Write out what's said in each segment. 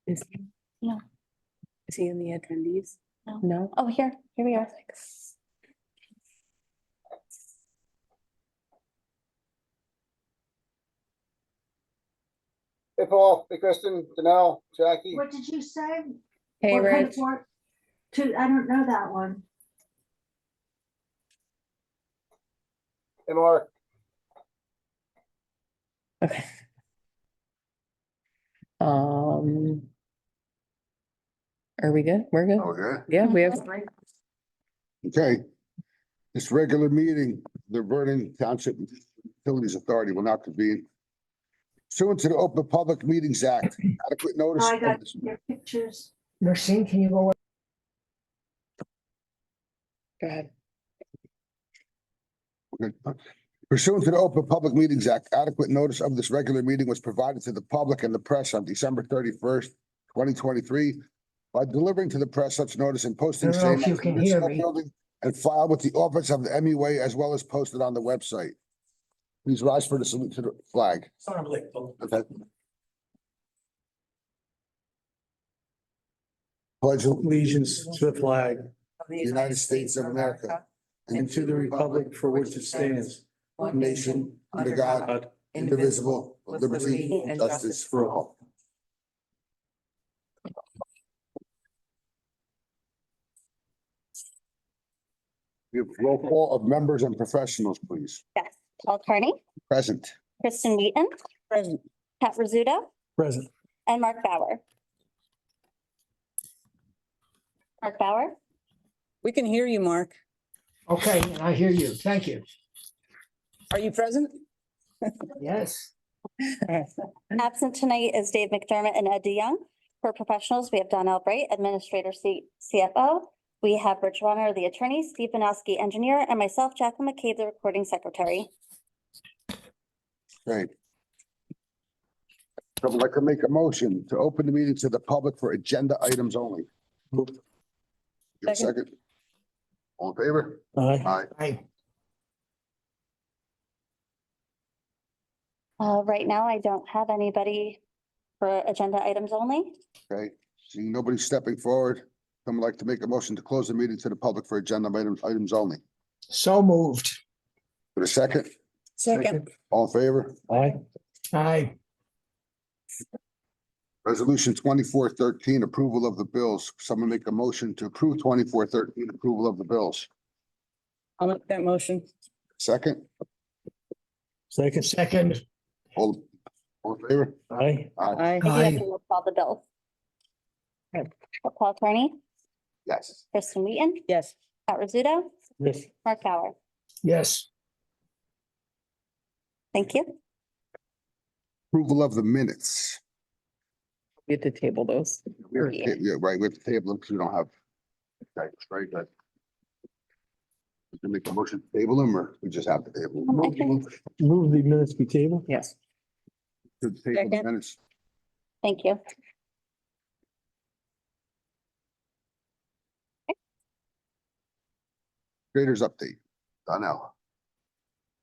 Is he, No. is he in the attendees? No. No? Oh, here we are. Hey, Paul, hey, Kristen, Danelle, Jackie. What did you say? Hey, What kind Rich. of work? I don't know that one. Hey, Mark. Okay. Are we good? We're good? Oh, good. Yeah, we have. Okay. This regular meeting, the Vernon Township Utilities Authority will now convene. Pursuant to the Open Public Meetings Act, adequate notice. I of got this- your pictures. Nursing, can you go? Go ahead. Pursuant to the Open Public Meetings Act, adequate notice of this regular meeting was provided to the public and the press on December 31st, 2023, by delivering to the press such notice and posting I don't know same if you at the can hear municipal me. building and filed with the office of the MUA as well as posted on the website. Please rise for the salute to the flag. Okay. Pledge Allegiance to the flag of the United States of America and to the republic for which it stands, one nation, under God, God, indivisible, with liberty and justice for all. We have roll call of members and professionals, please. Yes. Paul Carney, Present. Kristen Wheaton. Present. Pat Rizzuto present. and Mark Bauer. Mark Bauer. We can hear you, Mark. Okay, I hear you. Thank you. Are you present? Yes. Absent tonight is Dave McDermott and Ed DeYoung. For professionals, we have Don Albright, Administrator CFO. We have Rich Runner, the attorney, Steve Banowski, engineer, and myself, Jacqueline McCabe, the recording secretary. Great. I would like to make a motion to open the meeting to the public for agenda items only. Give a second. All in favor? Aye. Aye. I, Right now, I don't have anybody for agenda items only. Okay, seeing nobody stepping forward, I would like to make a motion to close the meeting to the public for agenda items only. so moved. For a second, Second. all in favor? Aye. I, Resolution 2413, approval of the bills. Someone make a motion to approve 2413, approval of the bills. I'll make that motion. Second, Second. second, all in favor? Aye. Aye. Aye. I do have to roll call the bills. Okay. Paul Carney, Yes. Kristen Wheaton, Yes. Pat Rizzuto, Yes. Mark Bauer. yes, Thank you. Approval of the minutes. We have to table those. Yeah, right, with the table, because we don't have. Okay, very good. We can make a motion to table them, or we just have the table? I think- Move the minutes be tabled. Yes. To the table the Second. minutes. Thank you. Graders update. Donnell.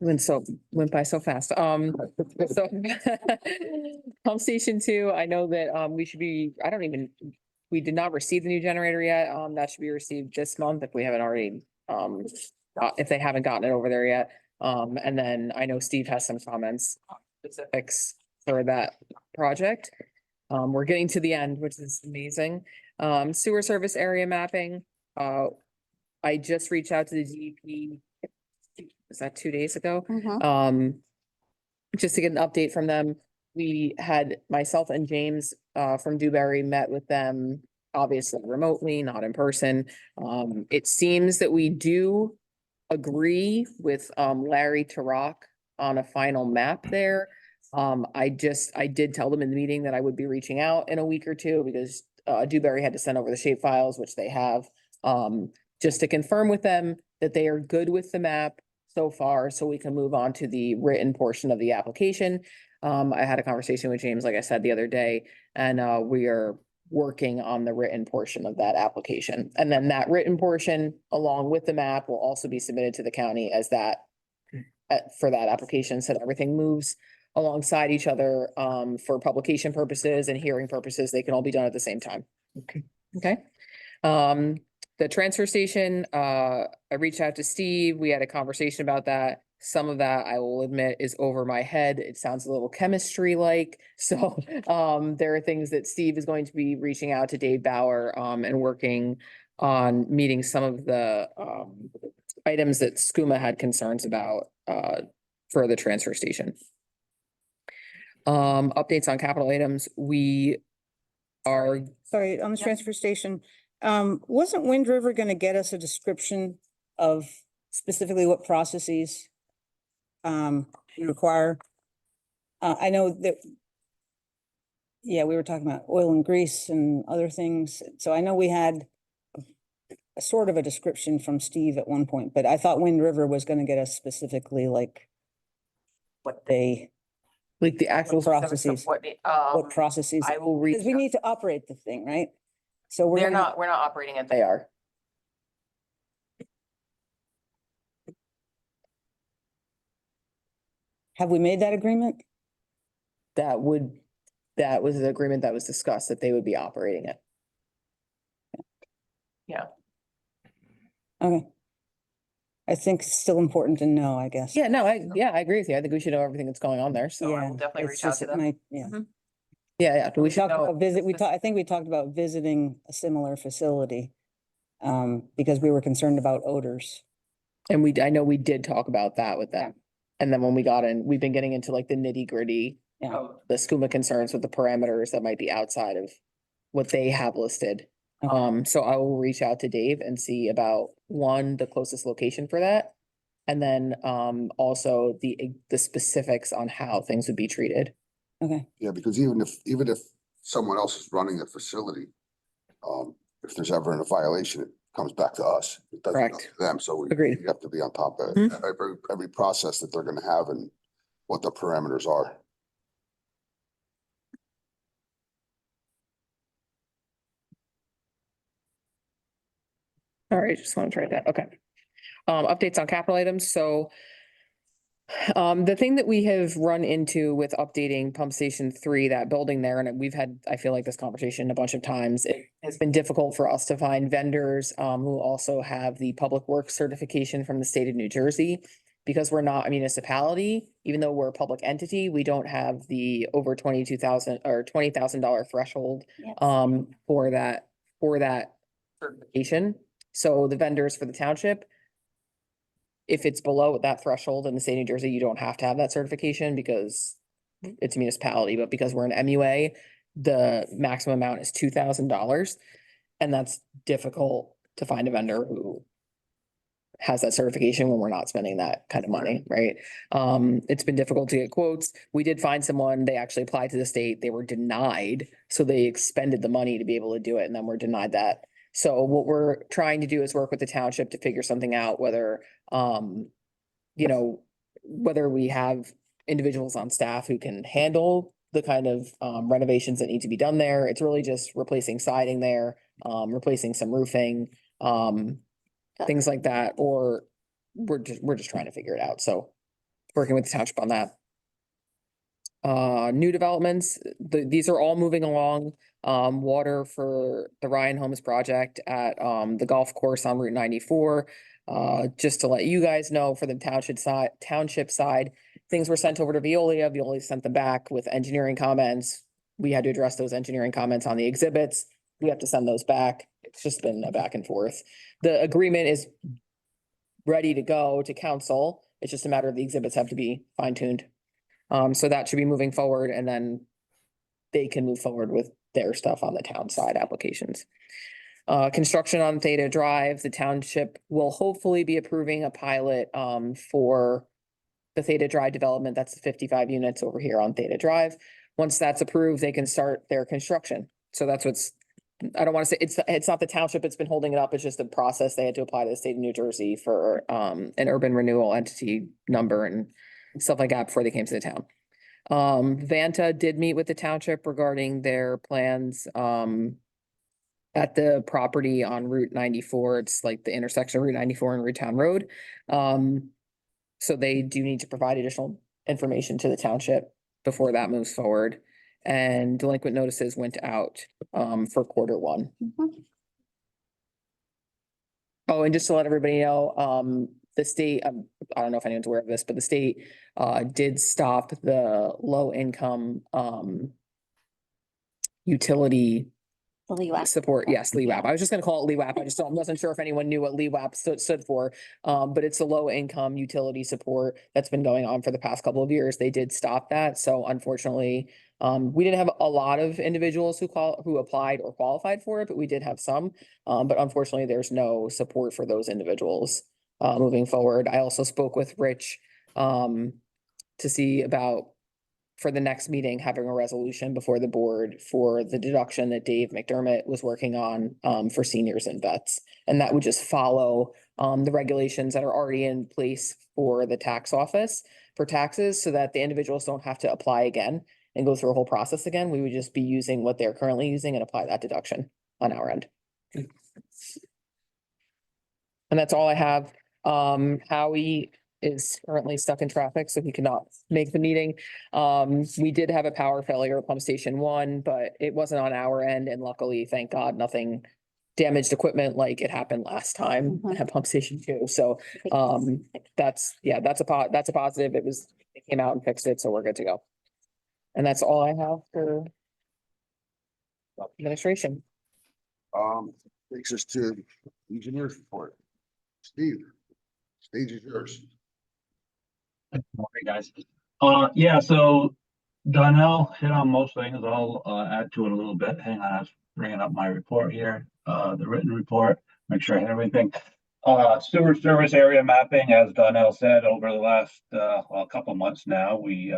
Went by so fast. So pump station 2, I know that we should be, we did not receive the new generator yet. That should be received this month if we haven't already, if they haven't gotten it over there yet. And then I know Steve has some comments, specifics for that project. We're getting to the end, which is amazing. Sewer service area mapping. I just reached out to the DEP. Was that 2 days ago? Mhm. Just to get an update from them. We had myself and James from Dewberry met with them, obviously remotely, not in person. It seems that we do agree with Larry Tarock on a final map there. I did tell them in the meeting that I would be reaching out in a week or two because Dewberry had to send over the shape files, which they have. just to confirm with them that they are good with the map so far, so we can move on to the written portion of the application. I had a conversation with James, like I said, the other day, and we are working on the written portion of that application. And then that written portion, along with the map, will also be submitted to the county as that for that application, so that everything moves alongside each other for publication purposes and hearing purposes. They can all be done at the same time. Okay. Okay. The transfer station, I reached out to Steve. We had a conversation about that. Some of that, I will admit, is over my head. It sounds a little chemistry-like. So there are things that Steve is going to be reaching out to Dave Bauer and working on meeting some of the items that SCUMA had concerns about for the transfer station. Updates on capital items. We are, Sorry, on the Yeah. transfer station, wasn't Wind River gonna get us a description of specifically what processes you require? I know that, yeah, we were talking about oil and grease and other things. So I know we had a sort of a description from Steve at one point, but I thought Wind River was gonna get us specifically like what they, like the actual processes. What processes, I will read. because we need to operate the thing, right? So we're We're gonna, not operating it. They are. have we made that agreement? That was the agreement that was discussed, that they would be operating it. Okay. I think it's still important to know, I guess. Yeah, no, I agree with you. I think we should know everything that's going on there, so I Yeah, will definitely it's reach out just to it them. might- Yeah. Mhm. Yeah, we should Talked know. about I think we talked about visiting a similar facility. Because we were concerned about odors. And I know we did talk about that with them. And then when we got in, we've been getting into like the nitty gritty Yeah. of the SCUMA concerns with the parameters that might be outside of what they have listed. Okay. So I will reach out to Dave and see about one, the closest location for that. And then also the specifics on how things would be treated. Okay, Yeah, because even if someone else is running the facility, if there's ever a violation, it comes back to us. It doesn't go Correct. to them, so we Agreed. have to be on top of Mhm. every process that they're gonna have and what the parameters are. All right, just want to try that. Okay. Updates on capital items. So the thing that we have run into with updating pump station 3, that building there, and we've had, I feel like, this conversation a bunch of times. It has been difficult for us to find vendors who also have the public works certification from the state of New Jersey. Because we're not a municipality, even though we're a public entity, we don't have the over 22,000 or $20,000 threshold Yes. for that certification. So the vendors for the township, if it's below that threshold in the state of New Jersey, you don't have to have that certification because it's a municipality, but because we're an MUA, the maximum amount is $2,000. And that's difficult to find a vendor who has that certification when we're not spending that kind of money, right? It's been difficult to get quotes. We did find someone, they actually applied to the state, they were denied. So they expended the money to be able to do it and then we're denied that. So what we're trying to do is work with the township to figure something out, whether, whether we have individuals on staff who can handle the kind of renovations that need to be done there. It's really just replacing siding there, replacing some roofing, things like that, or we're just trying to figure it out. So working with the township on that. New developments, these are all moving along. Water for the Ryan Homes project at the golf course on Route 94. Just to let you guys know, for the township side, things were sent over to Veolia. Veolia sent them back with engineering comments. We had to address those engineering comments on the exhibits. We have to send those back. It's just been a back and forth. The agreement is ready to go to council. It's just a matter of the exhibits have to be fine tuned. So that should be moving forward and then they can move forward with their stuff on the town side applications. Construction on Theta Drive, the township will hopefully be approving a pilot for the Theta Drive development. That's the 55 units over here on Theta Drive. Once that's approved, they can start their construction. So that's what's I don't want to say, it's not the township that's been holding it up. It's just a process they had to apply to the state of New Jersey for, an urban renewal entity number and stuff like that before they came to the town. Vanta did meet with the township regarding their plans, at the property on Route 94. It's like the intersection of Route 94 and Root Town Road. So they do need to provide additional information to the township before that moves forward. And delinquent notices went out, for Q1. Mhm. Oh, and just to let everybody know, the state, I don't know if anyone's aware of this, but the state, did stop the low income, utility The LEWAP. support. Yes, LEWAP. I was just gonna call it LEWAP. I just wasn't sure if anyone knew what LEWAP stood for. But it's a low income utility support that's been going on for the past couple of years. They did stop that. So unfortunately, we didn't have a lot of individuals who applied or qualified for it, but we did have some. But unfortunately, there's no support for those individuals, moving forward. I also spoke with Rich, to see about, for the next meeting, having a resolution before the board for the deduction that Dave McDermott was working on, for seniors and vets. And that would just follow, the regulations that are already in place for the tax office for taxes, so that the individuals don't have to apply again and go through a whole process again. We would just be using what they're currently using and apply that deduction on our end. And that's all I have. Howie is currently stuck in traffic, so he cannot make the meeting. We did have a power failure at pump station 1, but it wasn't on our end, and luckily, thank God, nothing damaged equipment like it happened last time Mhm. at pump station 2. So, that's a positive. It came out and fixed it, so we're good to go. And that's all I have for administration. Takes us to engineer's report. Steve, stage is yours. Morning, guys. Yeah, so Donnell hit on most things. I'll add to it a little bit. Hang on, I was bringing up my report here, the written report, make sure I hit everything. Sewer service area mapping, as Donnell said, over the last a couple months now, we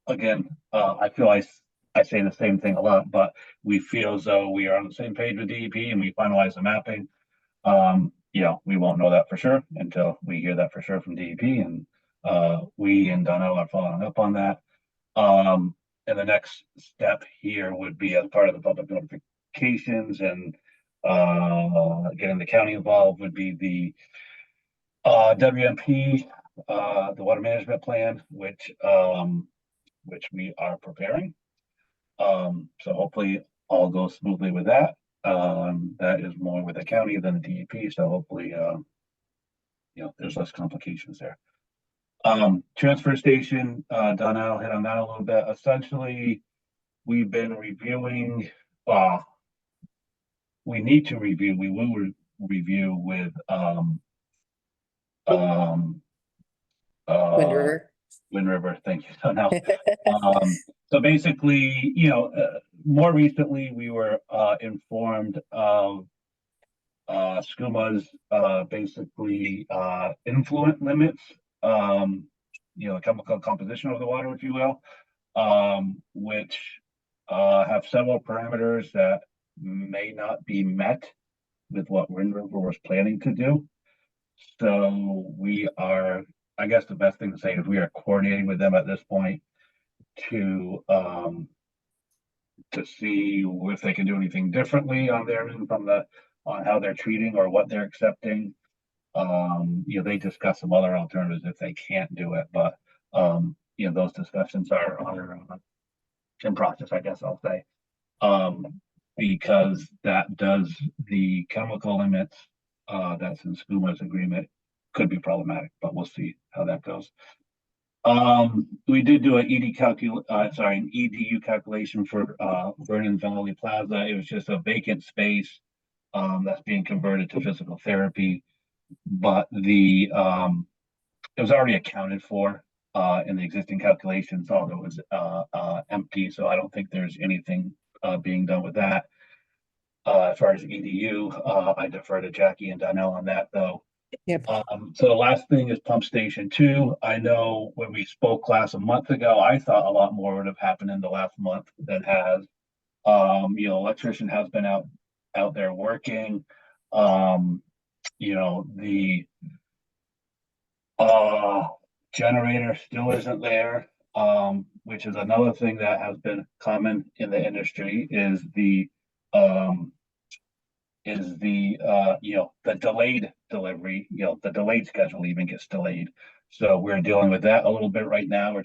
again, I feel I say the same thing a lot, but we feel as though we are on the same page with DEP and we finalize the mapping. We won't know that for sure until we hear that for sure from DEP, and we and Donnell are following up on that. And the next step here would be, as part of the public notifications and getting the county involved, would be the WMP, the water management plan, which we are preparing. So hopefully all goes smoothly with that. That is more with the county than the DEP, so hopefully there's less complications there. Transfer station, Donnell hit on that a little bit. Essentially, we've been reviewing, we need to review, we will review with Wind River. Wind River, thank you, Donnell. So basically, more recently, we were informed of SCUMA's basically influent limits, the chemical composition of the water, if you will, which have several parameters that may not be met with what Wind River was planning to do. So we are, I guess the best thing to say is we are coordinating with them at this point to see if they can do anything differently on their end on how they're treating or what they're accepting. They discuss some other alternatives if they can't do it, but those discussions are in process, I guess I'll say. Because that does the chemical limits that's in SCUMA's agreement could be problematic, but we'll see how that goes. We did do an an EDU calculation for Vernon Valley Plaza. It was just a vacant space that's being converted to physical therapy, but it was already accounted for in the existing calculations, although it was empty. So I don't think there's anything being done with that. As far as EDU, I defer to Jackie and Donnell on that, though. Yep. So the last thing is pump station 2. I know when we spoke a month ago, I thought a lot more would have happened in the last month than has. Electrician has been out there working. The generator still isn't there, which is another thing that has been common in the industry is the the delayed delivery, the delayed schedule even gets delayed. So we're dealing with that a little bit right now.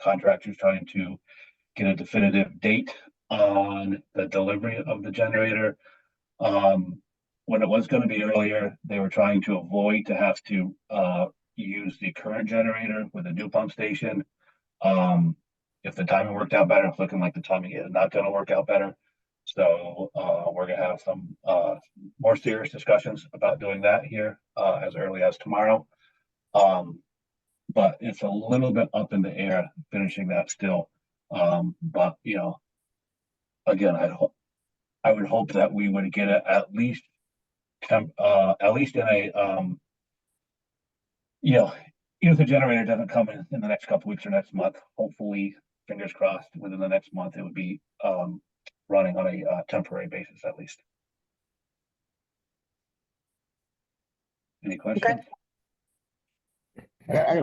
Contractors trying to get a definitive date on the delivery of the generator. When it was going to be earlier, they were trying to avoid to have to use the current generator with a new pump station. If the timing worked out better, it's looking like the timing is not going to work out better. So we're going to have some more serious discussions about doing that here as early as tomorrow. But it's a little bit up in the air finishing that still. But again, I would hope that we would get it at least in a if the generator doesn't come in the next couple weeks or next month, hopefully, fingers crossed, within the next month, it would be running on a temporary basis at least. Any questions? I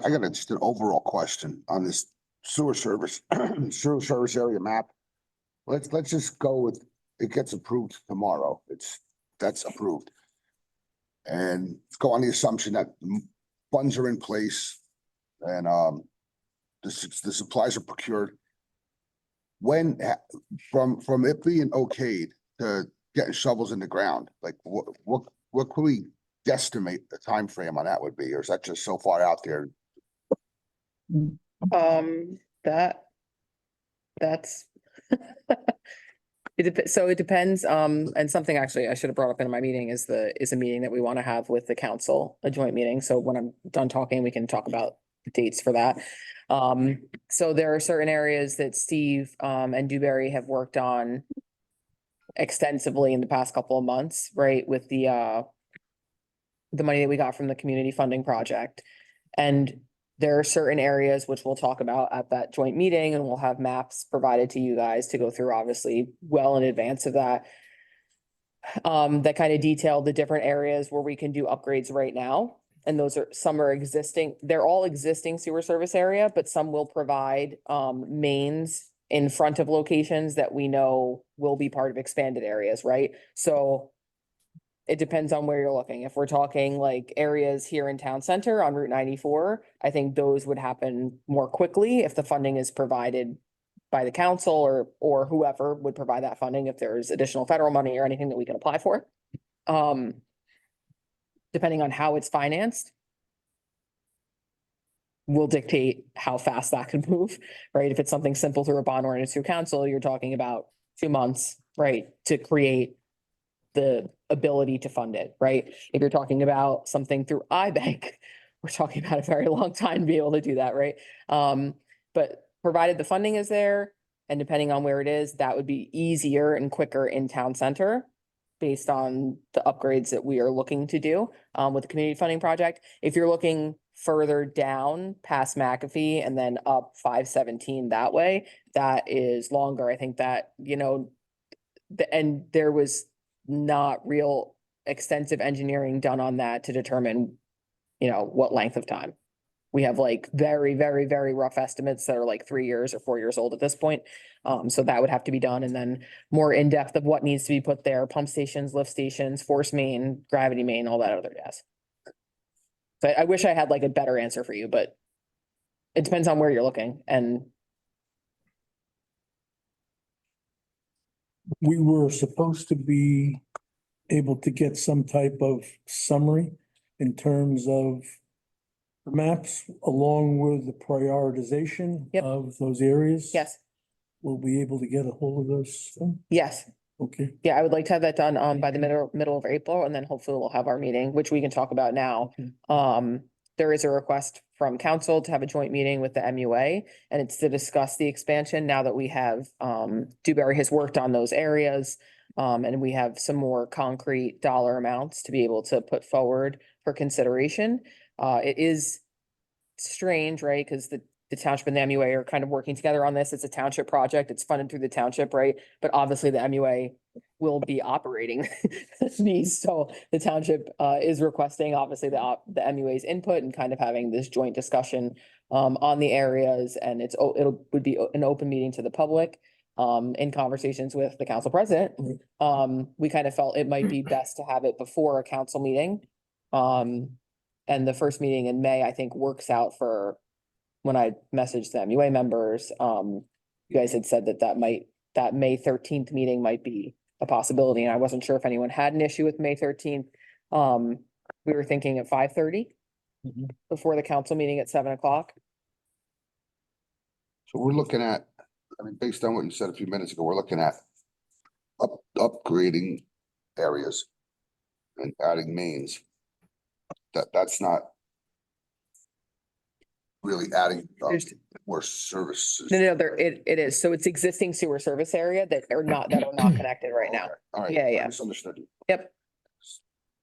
got just an overall question on this sewer service area map. Let's just go with, it gets approved tomorrow. That's approved. And let's go on the assumption that funds are in place and the supplies are procured. When, from it being okayed to getting shovels in the ground, like what could we guesstimate the time frame on that would be, or is that just so far out there? That's so it depends, and something actually I should have brought up in my meeting is a meeting that we want to have with the council, a joint meeting. So when I'm done talking, we can talk about the dates for that. So there are certain areas that Steve and Dewberry have worked on extensively in the past couple of months, right? With the money that we got from the community funding project. And there are certain areas which we'll talk about at that joint meeting, and we'll have maps provided to you guys to go through, obviously, well in advance of that. That kind of detail the different areas where we can do upgrades right now. And some are existing, they're all existing sewer service area, but some will provide mains in front of locations that we know will be part of expanded areas, right? So it depends on where you're looking. If we're talking like areas here in town center on Route 94, I think those would happen more quickly if the funding is provided by the council or whoever would provide that funding, if there's additional federal money or anything that we can apply for. Depending on how it's financed, will dictate how fast that could move, right? If it's something simple through a bond ordinance through council, you're talking about 2 months, right? To create the ability to fund it, right? If you're talking about something through iBank, we're talking about a very long time to be able to do that, right? But provided the funding is there and depending on where it is, that would be easier and quicker in town center based on the upgrades that we are looking to do with the community funding project. If you're looking further down past McAfee and then up 517 that way, that is longer. I think that, and there was not real extensive engineering done on that to determine, what length of time. We have like very, very, very rough estimates that are like 3 years or 4 years old at this point. So that would have to be done. And then more in depth of what needs to be put there, pump stations, lift stations, force main, gravity main, all that other jazz. So I wish I had like a better answer for you, but it depends on where you're looking. And We were supposed to be able to get some type of summary in terms of the maps along with the prioritization Yep. of those areas. yes, We'll be able to get a hold of those soon? yes. Okay. Yeah, I would like to have that done by the middle of April, and then hopefully we'll have our meeting, which we can talk about now. There is a request from council to have a joint meeting with the MUA, and it's to discuss the expansion now that we have Dewberry has worked on those areas. And we have some more concrete dollar amounts to be able to put forward for consideration. It is strange, right? Because the township and the MUA are kind of working together on this. It's a township project. It's funded through the township, right? But obviously the MUA will be operating these. So the township is requesting obviously the MUA's input and kind of having this joint discussion on the areas, and would be an open meeting to the public. In conversations with the council president, we kind of felt it might be best to have it before a council meeting. And the first meeting in May, I think, works out for when I messaged the MUA members. You guys had said that May 13th meeting might be a possibility, and I wasn't sure if anyone had an issue with May 13th. We were thinking at 5:30 before the council meeting at 7 o'clock. So we're looking at, I mean, based on what you said a few minutes ago, we're looking at upgrading areas and adding mains. That's not really adding more services. No, it is. So it's existing sewer service area that are not connected right now. All right. Yeah, I yeah. misunderstood you. Yep.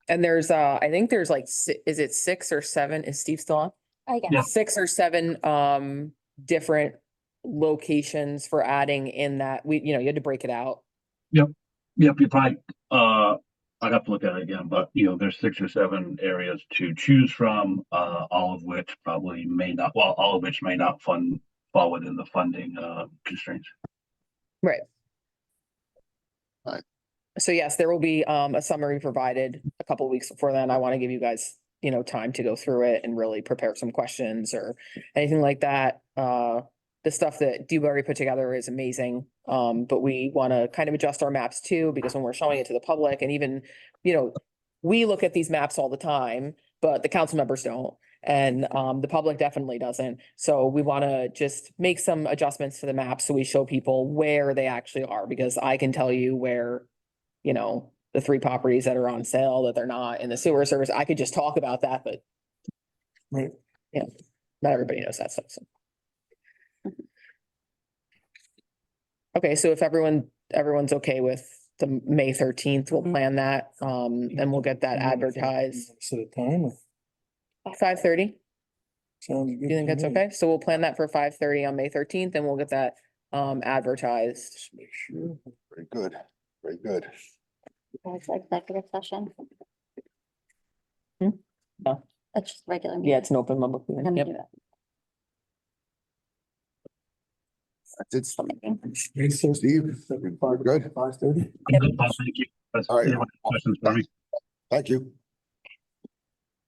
And there's, I think there's like, is it 6 or 7? Is Steve still on? I Yeah. guess. 6 or 7, different locations for adding in that, you had to break it out. Yep, you probably, I'd have to look at it again, but there's 6 or 7 areas to choose from, all of which probably may not fall within the funding, constraints. Right. Right. So yes, there will be, a summary provided a couple of weeks before then. I want to give you guys, time to go through it and really prepare some questions or anything like that. The stuff that Dewberry put together is amazing. But we want to kind of adjust our maps too, because when we're showing it to the public, and even, we look at these maps all the time, but the council members don't. And the public definitely doesn't. So we want to just make some adjustments to the map so we show people where they actually are, because I can tell you where, the 3 properties that are on sale, that they're not in the sewer service. I could just talk about that, but Right. not everybody knows that stuff. So. Okay, so if everyone's okay with the May 13th, we'll plan that, and we'll get that advertised. Set a time. 5:30. Sounds good. You think to that's me. okay? So we'll plan that for 5:30 on May 13th, and we'll get that advertised. Just make sure. Very good. Very good. It's executive session. No. It's just regular. Yeah, meeting. it's an open public Let meeting. me Yep. do it. It's So maybe. May 13th, Steve, we're good. 5:30. Yep. Thank you. All right. Any questions for me? Thank you.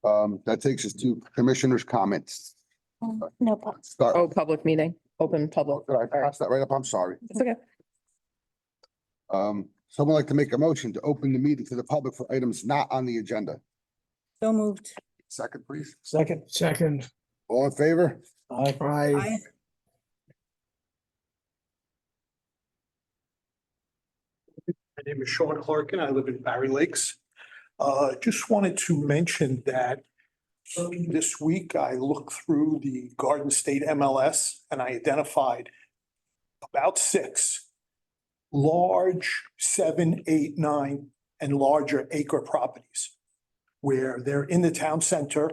That takes us to commissioners' comments. No problem. Start. Oh, public meeting, open public. Did I pass that right up? I'm sorry. It's okay. Someone like to make a motion to open the meeting to the public for items not on the agenda. So moved. Second, please. Second. All in favor? Aye. Aye. My name is Sean Clarkin. I live in Barry Lakes. Just wanted to mention that this week I looked through the Garden State MLS and I identified about 6 large 7, 8, 9 and larger acre properties where they're in the town center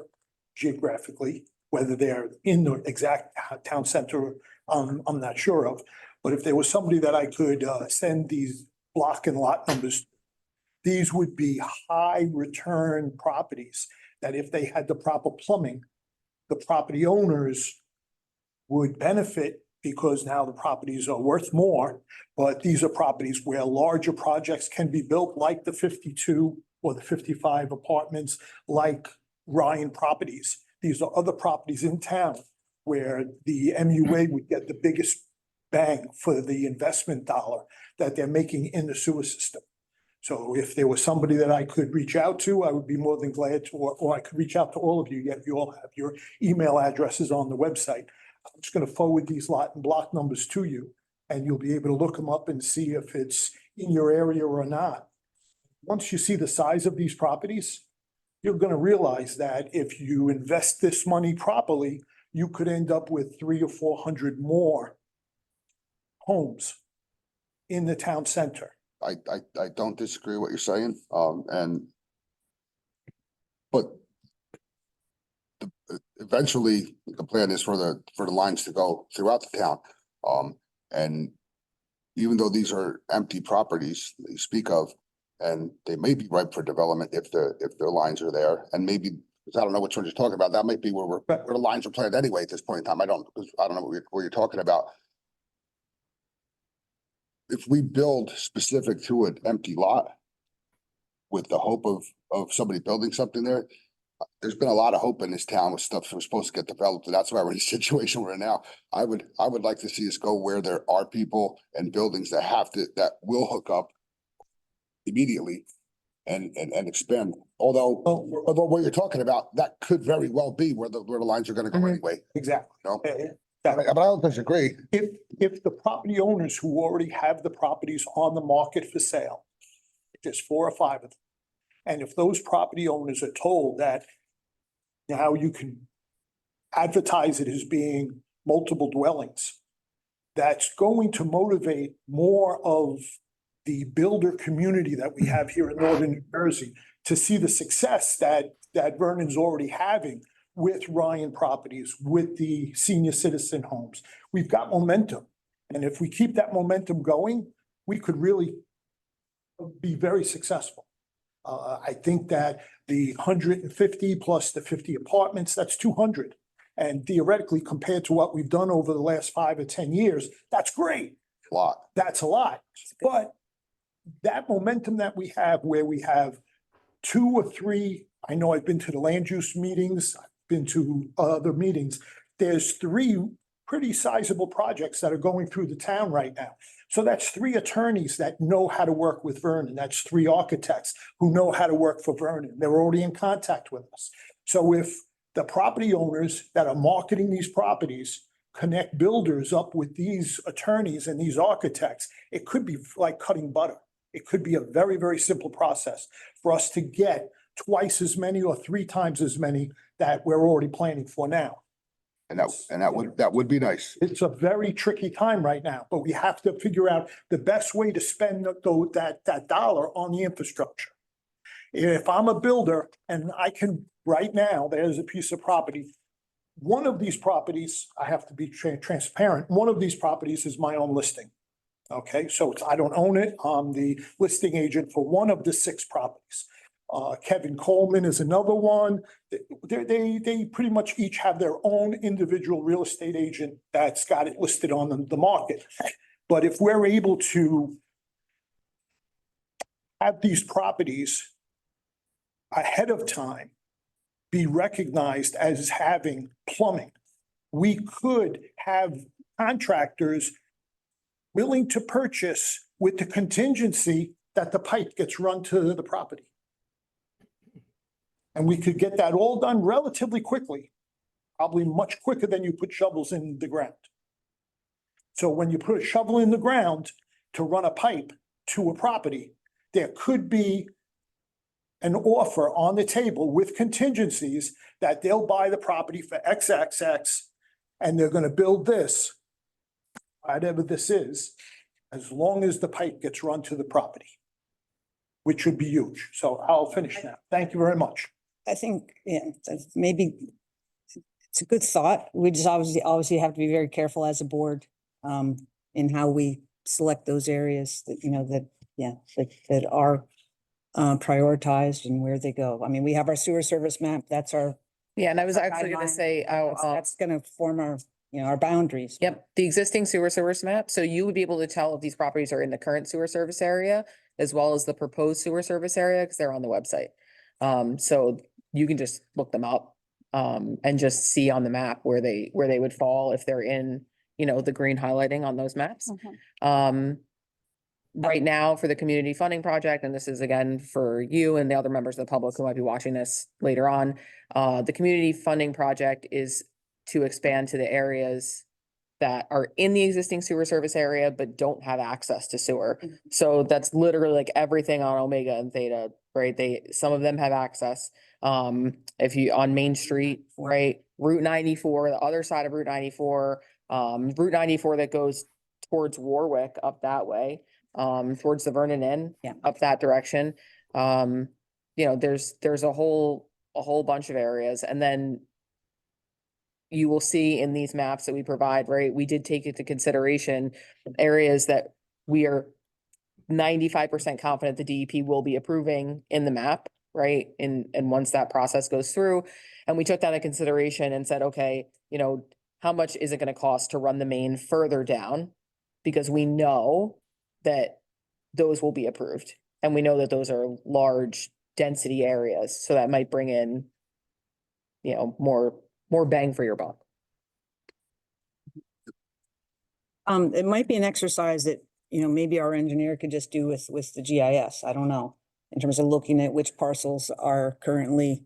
geographically, whether they're in the exact town center, I'm not sure of. But if there was somebody that I could send these block and lot numbers, these would be high return properties that if they had the proper plumbing, the property owners would benefit because now the properties are worth more. But these are properties where larger projects can be built, like the 52 or the 55 apartments, like Ryan Properties. These are other properties in town where the MUA would get the biggest bang for the investment dollar that they're making in the sewer system. So if there was somebody that I could reach out to, I would be more than glad to, or I could reach out to all of you. Yet you all have your email addresses on the website. I'm just going to forward these lot and block numbers to you, and you'll be able to look them up and see if it's in your area or not. Once you see the size of these properties, you're going to realize that if you invest this money properly, you could end up with 300 or 400 more homes in the town center. I don't disagree with what you're saying, but if eventually the plan is for the lines to go throughout the town. And even though these are empty properties that you speak of, and they may be ripe for development if the lines are there, and maybe, because I don't know which ones you're talking about, that might be where the lines are planned anyway at this point in time. I don't know what you're talking about. If we build specific to an empty lot with the hope of somebody building something there, there's been a lot of hope in this town with stuff that was supposed to get developed, and that's why we're in the situation we're in now. I would like to see us go where there are people and buildings that will hook up immediately and expand. Although what you're talking about, that could very well be where the lines are gonna go Mhm. anyway, Exactly. you know? That- But I don't disagree. If the property owners who already have the properties on the market for sale, there's 4 or 5 of them. And if those property owners are told that now you can advertise it as being multiple dwellings, that's going to motivate more of the builder community that we have here in northern New Jersey to see the success that Vernon's already having with Ryan Properties, with the senior citizen homes. We've got momentum. And if we keep that momentum going, we could really be very successful. I think that the 150 plus the 50 apartments, that's 200. And theoretically, compared to what we've done over the last 5 or 10 years, that's great. Lot. That's a lot. But that momentum that we have, where we have 2 or 3, I know I've been to the land use meetings, I've been to other meetings. There's 3 pretty sizable projects that are going through the town right now. So that's 3 attorneys that know how to work with Vernon. That's 3 architects who know how to work for Vernon. They're already in contact with us. So if the property owners that are marketing these properties connect builders up with these attorneys and these architects, it could be like cutting butter. It could be a very, very simple process for us to get twice as many or 3 times as many that we're already planning for now. And that would be nice. It's a very tricky time right now, but we have to figure out the best way to spend that dollar on the infrastructure. If I'm a builder and I can, right now, there's a piece of property. One of these properties, I have to be transparent, one of these properties is my own listing. Okay, so I don't own it. I'm the listing agent for one of the 6 properties. Kevin Coleman is another one. They pretty much each have their own individual real estate agent that's got it listed on the market. But if we're able to have these properties ahead of time be recognized as having plumbing, we could have contractors willing to purchase with the contingency that the pipe gets run to the property. And we could get that all done relatively quickly, probably much quicker than you put shovels in the ground. So when you put a shovel in the ground to run a pipe to a property, there could be an offer on the table with contingencies that they'll buy the property for XXX and they're gonna build this, whatever this is, as long as the pipe gets run to the property, which would be huge. So I'll finish now. Thank you very much. I think, yeah, that's maybe it's a good thought. We just obviously have to be very careful as a board in how we select those areas that, that are prioritized and where they go. I mean, we have our sewer service map. That's our, Yeah, and I was our actually gonna guideline. say, that's gonna form our, our boundaries. yep, the existing sewer service map. So you would be able to tell if these properties are in the current sewer service area as well as the proposed sewer service area because they're on the website. So you can just look them up and just see on the map where they would fall if they're in, the green highlighting on those maps. Right now for the community funding project, and this is again for you and the other members of the public who might be watching this later on, the community funding project is to expand to the areas that are in the existing sewer service area, but don't have access to sewer. So that's literally like everything on Omega and Theta, right? Some of them have access. If you on Main Street, right, Route 94, the other side of Route 94, Route 94 that goes towards Warwick up that way, towards the Vernon Inn, up that direction. There's a whole bunch of areas. And then you will see in these maps that we provide, right, we did take into consideration areas that we are 95% confident the DEP will be approving in the map, right? And once that process goes through, and we took that into consideration and said, okay, how much is it gonna cost to run the main further down? Because we know that those will be approved, and we know that those are large density areas, so that might bring in, more bang for your buck. It might be an exercise that, maybe our engineer could just do with the GIS. I don't know. In terms of looking at which parcels are currently,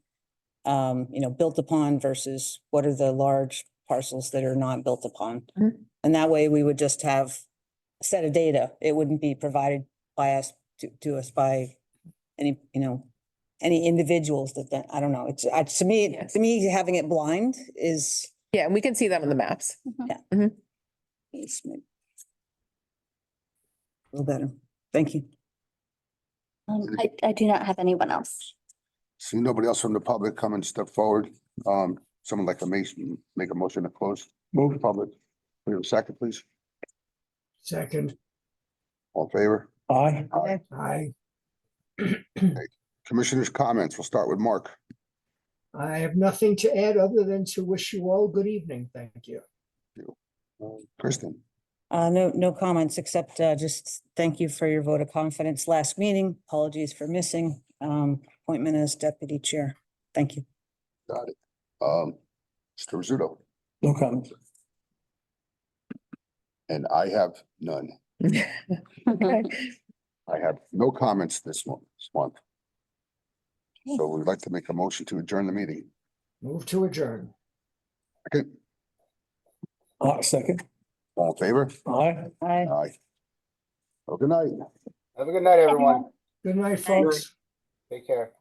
built upon versus what are the large parcels that are not built upon. Mhm. And that way we would just have a set of data. It wouldn't be provided by us to us by any, any individuals that, I don't know. It's, Yes. to me, having it blind is. Yeah, and we can see them in the maps. Is a little better. Thank you. I do not have anyone else. See nobody else from the public come and step forward. Someone like to make a motion to close. Move public. We have a second, please. Second. All in favor? Aye. Aye. Commissioners' comments. We'll start with Mark. I have nothing to add other than to wish you all good evening. Thank you. Kristen. No comments, except just thank you for your vote of confidence last meeting. Apologies for missing appointment as deputy chair. Thank you. Got it. Mr. Rizzuto, No comments. and I have none. Okay. I have no comments this month. So we'd like to make a motion to adjourn the meeting. Move to adjourn. Okay, Second. all in favor? Aye. Aye. Well, good night. Have a good night, everyone. Good night, folks. Take care.